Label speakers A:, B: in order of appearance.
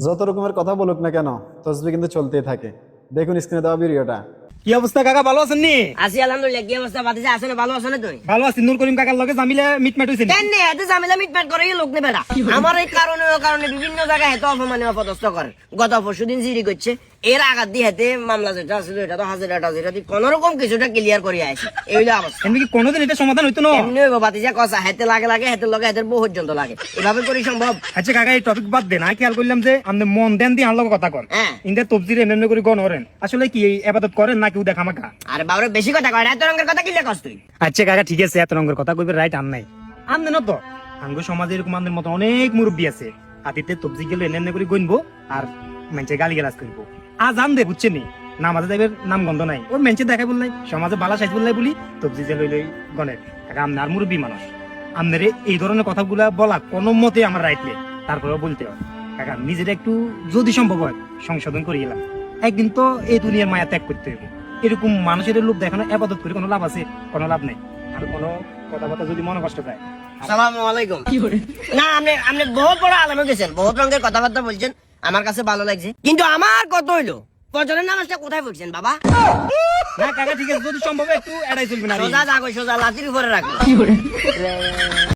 A: যত রকমের কথা বলুক না কেন, তসবিহ কিন্তু চলতেই থাকে। দেখুন স্ক্রিনে দেওয়া ভিডিওটা।
B: কি অবস্থা কাকা, ভালো আছেন নি?
C: আছি আলহামদুলিল্লাহ। কি অবস্থা বাতিছে? আসলে ভালো আছো না তুই?
B: ভালো আছি। নূর করিম কাকার লগে জামিলে মিটমাট হইছে নি?
C: কেন নে এত ঝামেলা মিটমাট করে লোক নেবে না? আমার এই কারণে ও কারণে বিভিন্ন জায়গায় এত অপমানে অপদস্থ করে। গত পরশুদিন জিডি করছে, এর আঘাত দিয়ে হাতে মামলা যেটা আছে এটা তো হাজিরা টাজিরা দিয়ে কোন রকম কিছুটা ক্লিয়ার করে আইছে। এইগুলো অবস্থা
B: এমনি কি কোনোদিন এটা সমাধান হইতো না?
C: এমনি হইব বাতিজা কষা হাতে লাগে লাগে হাতের লগে হাতের বহু পর্যন্ত লাগে, এভাবে করি সম্ভব?
B: আচ্ছা কাকা, এই টপিক বাদ দেন। খেয়াল করলাম যে আপনি মন দেন দিয়ে আমার লগে কথা কন।
C: হ্যাঁ।
B: ইন্দা তবজির এমনি করে গণ করেন। আসলে কি এই ইবাদত করেন নাকি উদা খামাকা?
C: আরে বাবরে বেশি কথা কয়, এত রঙের কথা কি লেখস তুই?
B: আচ্ছা কাকা ঠিক আছে, এত রঙের কথা কইবে রাইট আন নাই। আমনে না তো আঙ্গ সমাজে এরকম আমাদের মতো অনেক মুরব্বী আছে। হাতিতে তবজি গেলে এমনি করে গইনবো আর মেঞ্চে গালি গালাজ করবো। আজ আন দে বুঝছেন নি, নামাজে যাইবের নাম গন্ধ নাই। ওই মেঞ্চে দেখাই বললাই সমাজে বালা সাইজ বললাই বলি তবজি যে লই লই গনের। কাকা আমনে আর মুরব্বী মানুষ, আমনের এই ধরনের কথাগুলা বলা কোনো মতে আমার রাইট নেই। তারপরেও বলতে হয় কাকা, নিজেরা একটু যদি সম্ভব হয় সংশোধন করে গেলাম। একদিন তো এই দুনিয়ার মায়া ত্যাগ করতে হবে। এরকম মানুষের লোক দেখানো আবাদত করে কোনো লাভ আছে? কোনো লাভ নেই। আর কোনো কথাবার্তা যদি মনে কষ্ট পায়।
C: আসসালামু আলাইকুম। না আপনি আপনি বহুত বড় আলেম গেছেন, বহুত রঙের কথাবার্তা বলছেন, আমার কাছে ভালো লাগছে। কিন্তু আমার কত হইলো ফজরের নামাজটা কোথায় পড়ছেন বাবা?
B: না কাকা ঠিক আছে, যদি সম্ভব হয় একটু এড়াই চলবে না।
C: সোজা যাগো, সোজা লাঠির উপরে রাখো।